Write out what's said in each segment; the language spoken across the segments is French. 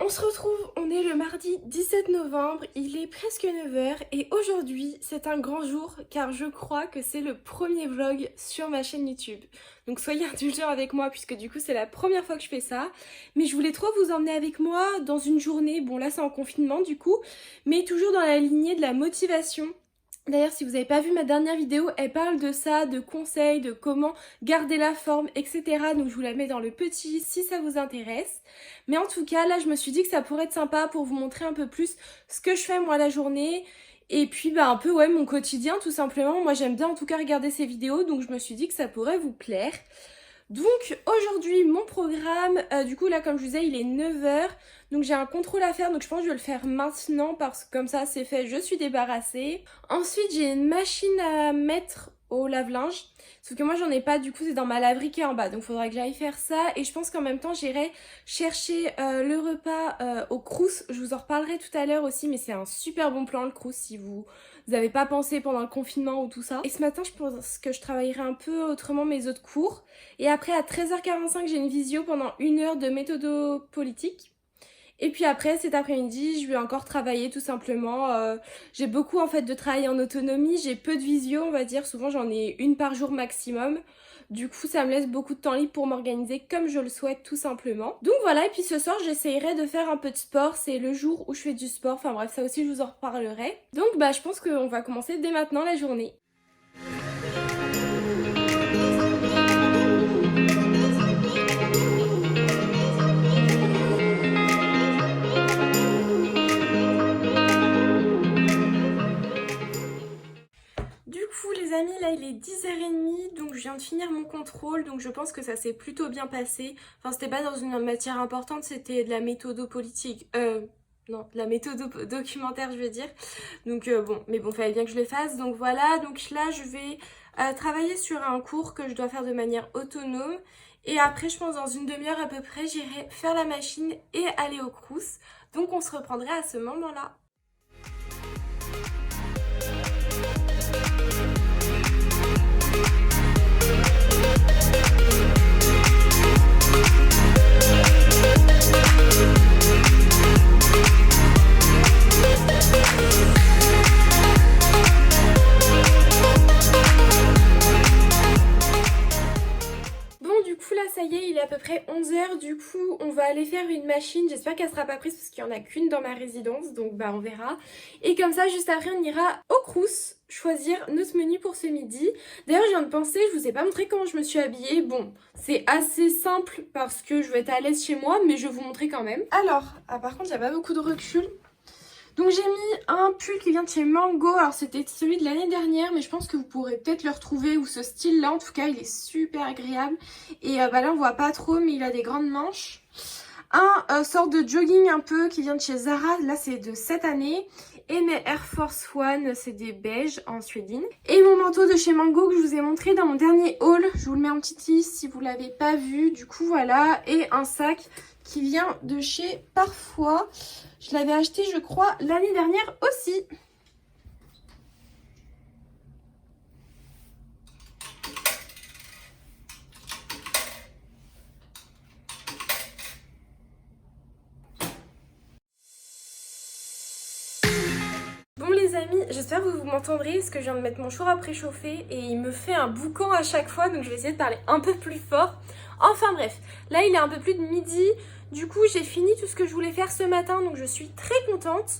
On se retrouve, on est le mardi 17 novembre, il est presque 9h et aujourd'hui c'est un grand jour car je crois que c'est le premier vlog sur ma chaîne YouTube. Donc soyez indulgents avec moi puisque du coup c'est la première fois que je fais ça. Mais je voulais trop vous emmener avec moi dans une journée, bon là c'est en confinement du coup, mais toujours dans la lignée de la motivation. D'ailleurs, si vous n'avez pas vu ma dernière vidéo, elle parle de ça, de conseils, de comment garder la forme, etc. Donc je vous la mets dans le petit si ça vous intéresse. Mais en tout cas, là, je me suis dit que ça pourrait être sympa pour vous montrer un peu plus ce que je fais moi la journée. Et puis un peu ouais mon quotidien tout simplement. Moi j'aime bien en tout cas regarder ces vidéos, donc je me suis dit que ça pourrait vous plaire. Donc aujourd'hui mon programme, du coup là comme je vous disais il est 9h, donc j'ai un contrôle à faire, donc je pense que je vais le faire maintenant parce que comme ça c'est fait, je suis débarrassée. Ensuite j'ai une machine à mettre au lave-linge, sauf que moi j'en ai pas, du coup c'est dans ma laverie qui est en bas, donc faudrait que j'aille faire ça. Et je pense qu'en même temps j'irai chercher le repas au Crous, je vous en reparlerai tout à l'heure aussi, mais c'est un super bon plan le Crous si vous n'avez pas pensé pendant le confinement ou tout ça. Et ce matin je pense que je travaillerai un peu autrement mes autres cours. Et après à 13h45 j'ai une visio pendant 1 heure de méthodo-politique. Et puis après cet après-midi je vais encore travailler tout simplement. J'ai beaucoup en fait de travail en autonomie, j'ai peu de visio on va dire, souvent j'en ai une par jour maximum. Du coup ça me laisse beaucoup de temps libre pour m'organiser comme je le souhaite tout simplement. Donc voilà, et puis ce soir j'essayerai de faire un peu de sport, c'est le jour où je fais du sport, enfin bref ça aussi je vous en reparlerai. Donc je pense qu'on va commencer dès maintenant la journée. Là il est 10h30, donc je viens de finir mon contrôle, donc je pense que ça s'est plutôt bien passé. Enfin c'était pas dans une matière importante, c'était de la méthode politique, non, de la méthode documentaire je veux dire. Donc mais bon fallait bien que je le fasse, donc voilà. Donc là je vais travailler sur un cours que je dois faire de manière autonome. Et après je pense dans une demi-heure à peu près j'irai faire la machine et aller au Crous. Donc on se reprendrait à ce moment-là. Ça y est, il est à peu près 11h, du coup on va aller faire une machine, j'espère qu'elle sera pas prise parce qu'il y en a qu'une dans ma résidence, donc on verra. Et comme ça juste après on ira au Crous choisir notre menu pour ce midi. D'ailleurs je viens de penser, je vous ai pas montré comment je me suis habillée, bon c'est assez simple parce que je vais être à l'aise chez moi, mais je vais vous montrer quand même. Alors, par contre il n'y a pas beaucoup de recul. Donc j'ai mis un pull qui vient de chez Mango, alors c'était celui de l'année dernière mais je pense que vous pourrez peut-être le retrouver ou ce style là, en tout cas il est super agréable. Et là on voit pas trop mais il a des grandes manches. Un sort de jogging un peu qui vient de chez Zara, là c'est de cette année. Et mes Air Force One, c'est des beiges en suédine. Et mon manteau de chez Mango que je vous ai montré dans mon dernier haul, je vous le mets en petite liste si vous l'avez pas vu, du coup voilà. Et un sac qui vient de chez Parfois. Je l'avais acheté je crois l'année dernière aussi. Bon les amis, j'espère que vous m'entendrez parce que je viens de mettre mon four à préchauffer et il me fait un boucan à chaque fois, donc je vais essayer de parler un peu plus fort. Enfin bref, là il est un peu plus de midi, du coup j'ai fini tout ce que je voulais faire ce matin, donc je suis très contente.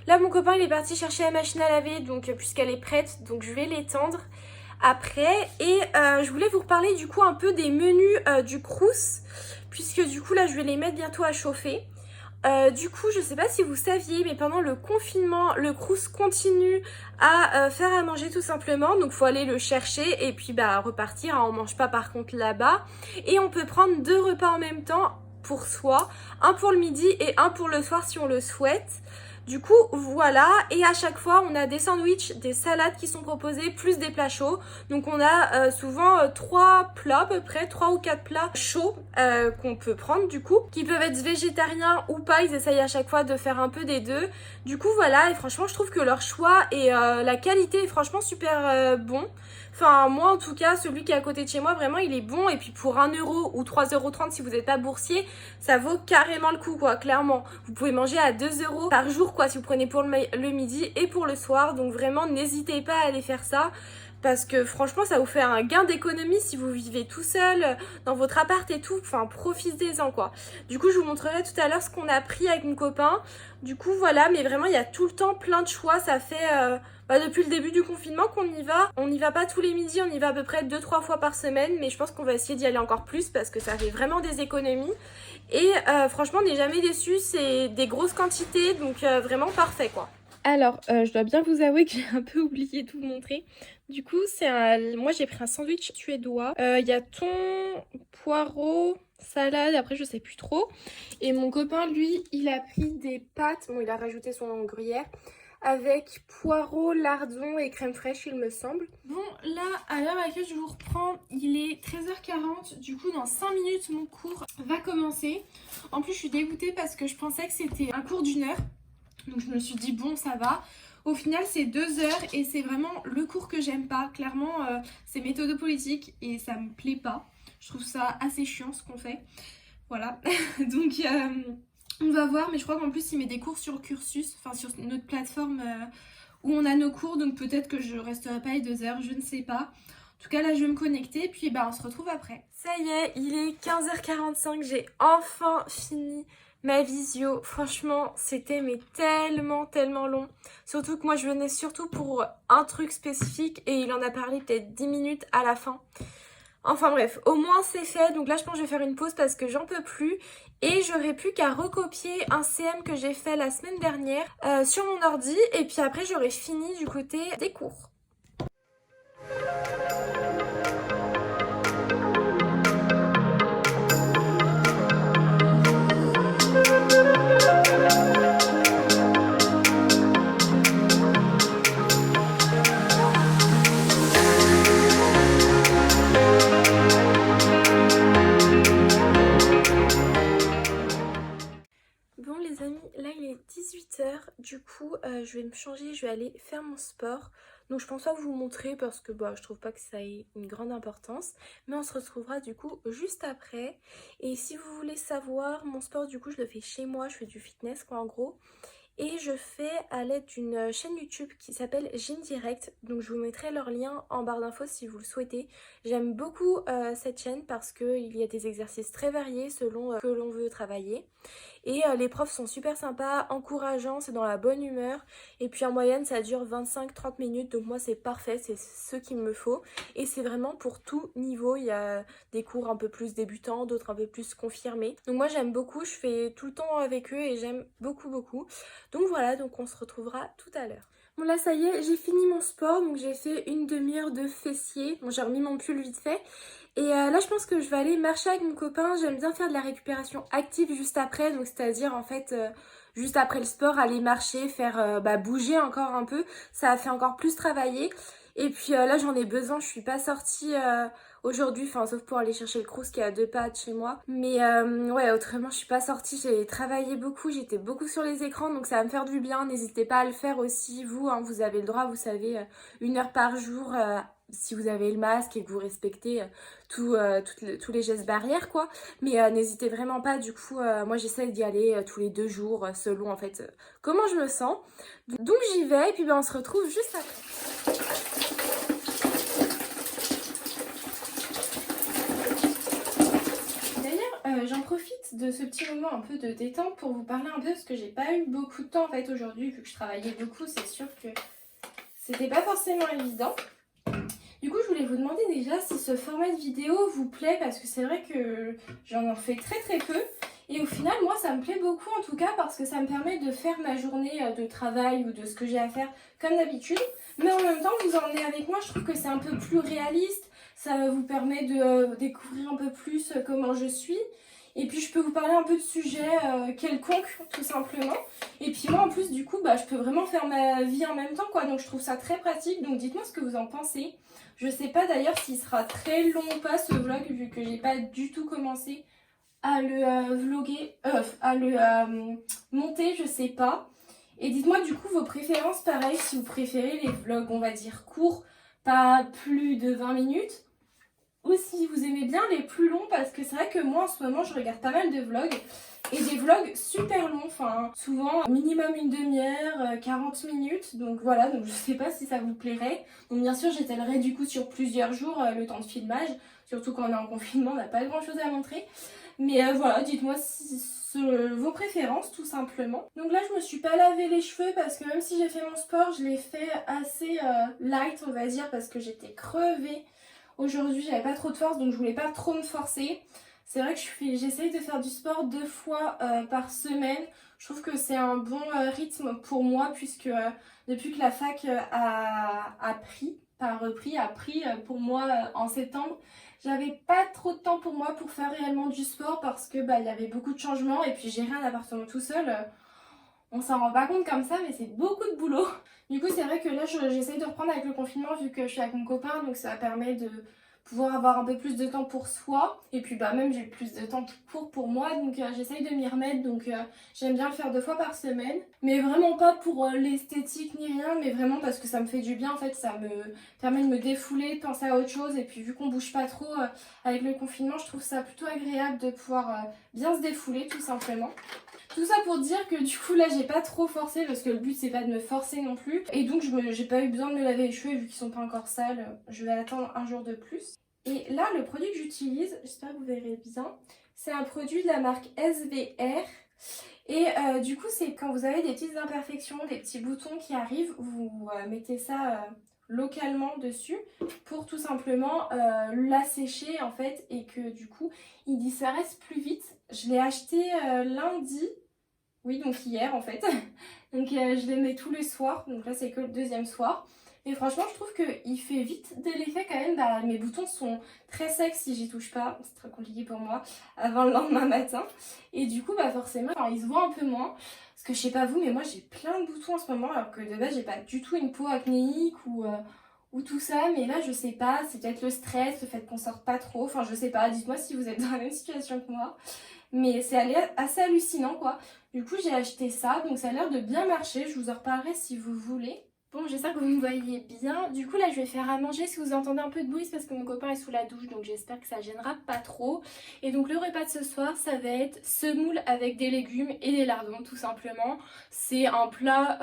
Là mon copain il est parti chercher la machine à laver, donc puisqu'elle est prête, donc je vais l'étendre après. Et je voulais vous reparler du coup un peu des menus du Crous, puisque du coup là je vais les mettre bientôt à chauffer. Du coup, je sais pas si vous saviez, mais pendant le confinement, le Crous continue à faire à manger tout simplement. Donc faut aller le chercher et puis bah repartir, hein. On mange pas par contre là-bas. Et on peut prendre 2 repas en même temps pour soi. Un pour le midi et un pour le soir si on le souhaite. Du coup, voilà, et à chaque fois, on a des sandwichs, des salades qui sont proposées, plus des plats chauds. Donc on a souvent 3 plats à peu près, 3 ou 4 plats chauds qu'on peut prendre du coup, qui peuvent être végétariens ou pas, ils essayent à chaque fois de faire un peu des deux. Du coup voilà, et franchement je trouve que leur choix et la qualité est franchement super bon. Enfin moi en tout cas, celui qui est à côté de chez moi, vraiment il est bon, et puis pour 1 euro ou 3,30 € si vous n'êtes pas boursier, ça vaut carrément le coup quoi, clairement. Vous pouvez manger à 2 € par jour quoi, si vous prenez pour le midi et pour le soir, donc vraiment n'hésitez pas à aller faire ça. Parce que franchement ça vous fait un gain d'économie si vous vivez tout seul dans votre appart et tout, enfin profitez-en quoi. Du coup je vous montrerai tout à l'heure ce qu'on a pris avec mon copain. Du coup voilà, mais vraiment il y a tout le temps plein de choix, ça fait depuis le début du confinement qu'on y va. On n'y va pas tous les midis, on y va à peu près 2-3 fois par semaine, mais je pense qu'on va essayer d'y aller encore plus parce que ça fait vraiment des économies. Et franchement on n'est jamais déçus, c'est des grosses quantités, donc vraiment parfait quoi. Alors, je dois bien vous avouer que j'ai un peu oublié de vous montrer. Du coup, moi j'ai pris un sandwich suédois. Il y a thon, poireau, salade, après je sais plus trop. Et mon copain, lui, il a pris des pâtes. Bon, il a rajouté son gruyère. Avec poireau, lardon et crème fraîche, il me semble. Bon, là, à l'heure à laquelle je vous reprends, il est 13h40. Du coup, dans 5 minutes, mon cours va commencer. En plus, je suis dégoûtée parce que je pensais que c'était un cours d'1 heure. Donc je me suis dit bon ça va. Au final c'est 2 heures et c'est vraiment le cours que j'aime pas. Clairement c'est méthodopolitique et ça me plaît pas. Je trouve ça assez chiant ce qu'on fait. Voilà. Donc on va voir, mais je crois qu'en plus il met des cours sur Cursus, enfin sur notre plateforme où on a nos cours, donc peut-être que je resterai pas les 2 heures, je ne sais pas. En tout cas là je vais me connecter puis bah on se retrouve après. Ça y est, il est 15h45, j'ai enfin fini ma visio. Franchement c'était mais tellement long. Surtout que moi je venais surtout pour un truc spécifique et il en a parlé peut-être 10 minutes à la fin. Enfin bref, au moins c'est fait, donc là je pense que je vais faire une pause parce que j'en peux plus. Et j'aurai plus qu'à recopier un CM que j'ai fait la semaine dernière sur mon ordi. Et puis après j'aurai fini du côté des cours. Bon les amis, là il est 18h, du coup je vais me changer, je vais aller faire mon sport. Donc je pense pas vous montrer parce que je trouve pas que ça ait une grande importance. Mais on se retrouvera du coup juste après. Et si vous voulez savoir, mon sport du coup je le fais chez moi, je fais du fitness quoi en gros. Et je fais à l'aide d'une chaîne YouTube qui s'appelle Gym Direct. Donc je vous mettrai leur lien en barre d'infos si vous le souhaitez. J'aime beaucoup cette chaîne parce qu'il y a des exercices très variés selon que l'on veut travailler. Et les profs sont super sympas, encourageants, c'est dans la bonne humeur. Et puis en moyenne ça dure 25-30 minutes, donc moi c'est parfait, c'est ce qu'il me faut. Et c'est vraiment pour tout niveau, il y a des cours un peu plus débutants, d'autres un peu plus confirmés. Donc moi j'aime beaucoup, je fais tout le temps avec eux et j'aime beaucoup. Donc voilà, donc on se retrouvera tout à l'heure. Bon là ça y est, j'ai fini mon sport, donc j'ai fait une demi-heure de fessiers. Bon j'ai remis mon pull vite fait. Et là je pense que je vais aller marcher avec mon copain. J'aime bien faire de la récupération active juste après. Donc c'est-à-dire en fait juste après le sport aller marcher, faire bouger encore un peu. Ça fait encore plus travailler. Et puis là j'en ai besoin, je suis pas sortie aujourd'hui, enfin sauf pour aller chercher le Crous qui est à 2 pas de chez moi. Mais ouais autrement je suis pas sortie, j'ai travaillé beaucoup, j'étais beaucoup sur les écrans donc ça va me faire du bien. N'hésitez pas à le faire aussi vous, hein, vous avez le droit, vous savez, 1 heure par jour si vous avez le masque et que vous respectez tous les gestes barrières quoi. Mais n'hésitez vraiment pas, du coup moi j'essaie d'y aller tous les 2 jours selon en fait comment je me sens. Donc j'y vais et puis on se retrouve juste après. D'ailleurs j'en profite de ce petit moment un peu de détente pour vous parler un peu parce que j'ai pas eu beaucoup de temps en fait aujourd'hui vu que je travaillais beaucoup, c'est sûr que c'était pas forcément évident. Du coup, je voulais vous demander déjà si ce format de vidéo vous plaît parce que c'est vrai que j'en fais très peu Et au final, moi, ça me plaît beaucoup en tout cas parce que ça me permet de faire ma journée de travail ou de ce que j'ai à faire comme d'habitude. Mais en même temps, vous emmenez avec moi, je trouve que c'est un peu plus réaliste. Ça vous permet de découvrir un peu plus comment je suis. Et puis je peux vous parler un peu de sujets quelconques, tout simplement. Et puis moi, en plus, du coup, je peux vraiment faire ma vie en même temps, quoi. Donc je trouve ça très pratique. Donc dites-moi ce que vous en pensez. Je sais pas d'ailleurs s'il sera très long ou pas ce vlog, vu que j'ai pas du tout commencé à le vlogger, à le monter, je sais pas. Et dites-moi du coup vos préférences, pareil, si vous préférez les vlogs, on va dire courts, pas plus de 20 minutes. Ou si vous aimez bien les plus longs, parce que c'est vrai que moi en ce moment je regarde pas mal de vlogs. Et des vlogs super longs, enfin souvent minimum une demi-heure, 40 minutes. Donc voilà, donc je sais pas si ça vous plairait. Donc bien sûr j'étalerai du coup sur plusieurs jours le temps de filmage. Surtout quand on est en confinement, on n'a pas grand chose à montrer. Mais voilà, dites-moi vos préférences tout simplement. Donc là je me suis pas lavé les cheveux parce que même si j'ai fait mon sport, je l'ai fait assez light on va dire parce que j'étais crevée. Aujourd'hui j'avais pas trop de force donc je voulais pas trop me forcer. C'est vrai que j'essaye de faire du sport 2 fois par semaine. Je trouve que c'est un bon rythme pour moi puisque depuis que la fac a pris pour moi en septembre, j'avais pas trop de temps pour moi pour faire réellement du sport parce que il y avait beaucoup de changements et puis gérer un appartement tout seul, on s'en rend pas compte comme ça mais c'est beaucoup de boulot. Du coup c'est vrai que là j'essaye de reprendre avec le confinement vu que je suis avec mon copain donc ça permet de pouvoir avoir un peu plus de temps pour soi et puis même j'ai plus de temps pour moi donc j'essaye de m'y remettre donc j'aime bien le faire 2 fois par semaine mais vraiment pas pour l'esthétique ni rien mais vraiment parce que ça me fait du bien en fait, ça me permet de me défouler, de penser à autre chose et puis vu qu'on bouge pas trop avec le confinement je trouve ça plutôt agréable de pouvoir bien se défouler tout simplement. Tout ça pour dire que du coup là j'ai pas trop forcé parce que le but c'est pas de me forcer non plus. Et donc j'ai pas eu besoin de me laver les cheveux vu qu'ils sont pas encore sales. Je vais attendre un jour de plus. Et là le produit que j'utilise, j'espère que vous verrez bien, c'est un produit de la marque SVR. Et du coup c'est quand vous avez des petites imperfections, des petits boutons qui arrivent, vous mettez ça localement dessus pour tout simplement l'assécher en fait et que du coup il disparaisse plus vite. Je l'ai acheté lundi. Oui, donc hier en fait. Donc je les mets tous les soirs. Donc là, c'est que le 2e soir. Et franchement, je trouve qu'il fait vite de l'effet quand même. Mes boutons sont très secs si j'y touche pas. C'est très compliqué pour moi avant le lendemain matin. Et du coup, forcément, ils se voient un peu moins. Parce que je sais pas vous, mais moi j'ai plein de boutons en ce moment. Alors que de base, j'ai pas du tout une peau acnéique ou tout ça. Mais là, je sais pas. C'est peut-être le stress, le fait qu'on sorte pas trop. Enfin, je sais pas. Dites-moi si vous êtes dans la même situation que moi. Mais c'est assez hallucinant quoi. Du coup j'ai acheté ça, donc ça a l'air de bien marcher, je vous en reparlerai si vous voulez. Bon, j'espère que vous me voyez bien. Du coup là je vais faire à manger, si vous entendez un peu de bruit c'est parce que mon copain est sous la douche, donc j'espère que ça gênera pas trop. Et donc le repas de ce soir ça va être semoule avec des légumes et des lardons tout simplement. C'est un plat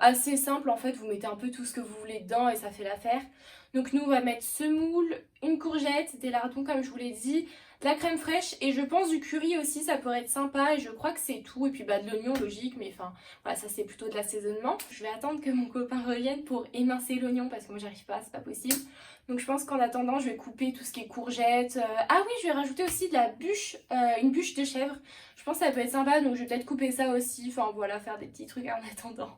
assez simple en fait, vous mettez un peu tout ce que vous voulez dedans et ça fait l'affaire. Donc nous on va mettre semoule, une courgette, des lardons comme je vous l'ai dit, de la crème fraîche et je pense du curry aussi, ça pourrait être sympa et je crois que c'est tout. Et puis de l'oignon logique, mais enfin voilà, ça c'est plutôt de l'assaisonnement. Je vais attendre que mon copain revienne pour émincer l'oignon parce que moi j'arrive pas, c'est pas possible. Donc je pense qu'en attendant je vais couper tout ce qui est courgettes. Ah oui, je vais rajouter aussi de la bûche, une bûche de chèvre. Je pense que ça peut être sympa donc je vais peut-être couper ça aussi. Enfin voilà, faire des petits trucs en attendant.